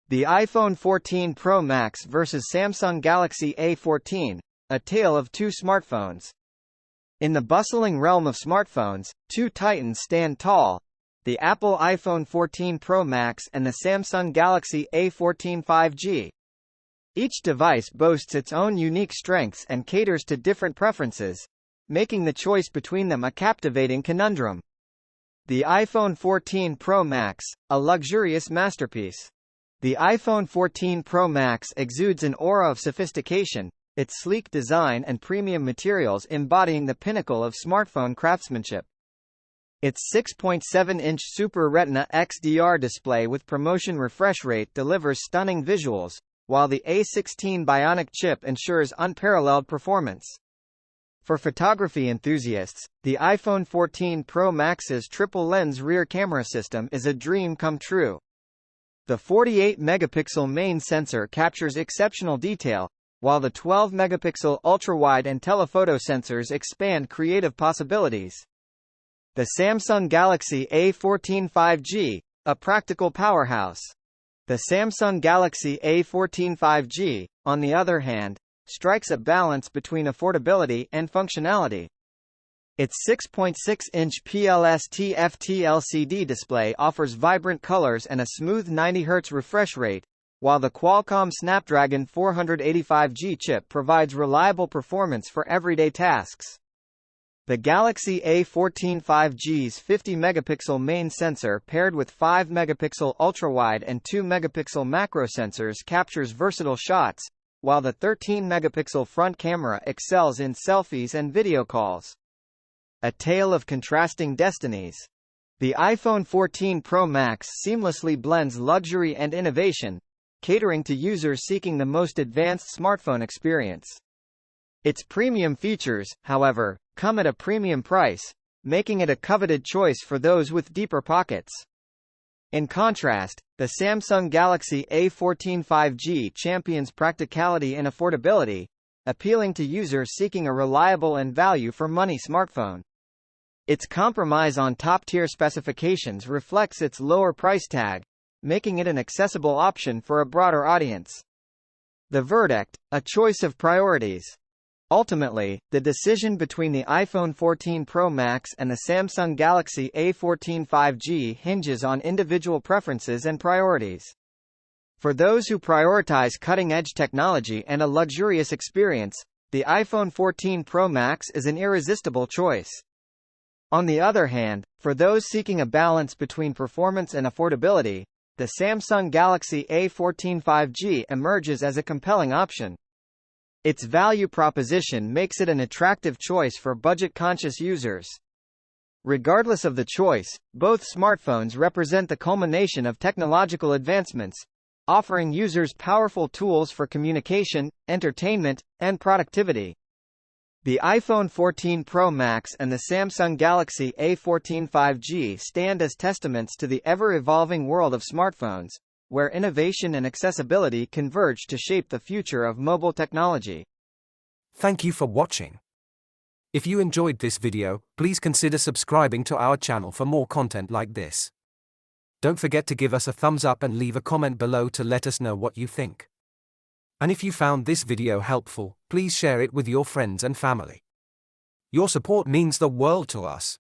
The iPhone 14 Pro Max versus Samsung Galaxy A14, a tale of two smartphones. In the bustling realm of smartphones, two titans stand tall: the Apple iPhone 14 Pro Max and the Samsung Galaxy A14 5G. Each device boasts its own unique strengths and caters to different preferences, making the choice between them a captivating conundrum. The iPhone 14 Pro Max, a luxurious masterpiece. The iPhone 14 Pro Max exudes an aura of sophistication, its sleek design and premium materials embodying the pinnacle of smartphone craftsmanship. Its 6.7-inch Super Retina XDR display with promotion refresh rate delivers stunning visuals, while the A16 Bionic chip ensures unparalleled performance. For photography enthusiasts, the iPhone 14 Pro Max's triple-lens rear camera system is a dream come true. The 48-megapixel main sensor captures exceptional detail, while the 12-megapixel ultrawide and telephoto sensors expand creative possibilities. The Samsung Galaxy A14 5G, a practical powerhouse. The Samsung Galaxy A14 5G, on the other hand, strikes a balance between affordability and functionality. Its 6.6-inch PLS-TFT LCD display offers vibrant colors and a smooth 90 Hz refresh rate, while the Qualcomm Snapdragon 485G chip provides reliable performance for everyday tasks. The Galaxy A14 5G's 50-megapixel main sensor paired with 5-megapixel ultrawide and 2-megapixel macro sensors captures versatile shots, while the 13-megapixel front camera excels in selfies and video calls. A tale of contrasting destinies. The iPhone 14 Pro Max seamlessly blends luxury and innovation, catering to users seeking the most advanced smartphone experience. Its premium features, however, come at a premium price, making it a coveted choice for those with deeper pockets. In contrast, the Samsung Galaxy A14 5G champions practicality and affordability, appealing to users seeking a reliable and value-for-money smartphone. Its compromise on top-tier specifications reflects its lower price tag, making it an accessible option for a broader audience. The verdict: a choice of priorities. Ultimately, the decision between the iPhone 14 Pro Max and the Samsung Galaxy A14 5G hinges on individual preferences and priorities. For those who prioritize cutting-edge technology and a luxurious experience, the iPhone 14 Pro Max is an irresistible choice. On the other hand, for those seeking a balance between performance and affordability, the Samsung Galaxy A14 5G emerges as a compelling option. Its value proposition makes it an attractive choice for budget-conscious users. Regardless of the choice, both smartphones represent the culmination of technological advancements, offering users powerful tools for communication, entertainment, and productivity. The iPhone 14 Pro Max and the Samsung Galaxy A14 5G stand as testaments to the ever-evolving world of smartphones, where innovation and accessibility converge to shape the future of mobile technology. Thank you for watching. If you enjoyed this video, please consider subscribing to our channel for more content like this. Don't forget to give us a thumbs up and leave a comment below to let us know what you think. And if you found this video helpful, please share it with your friends and family. Your support means the world to us.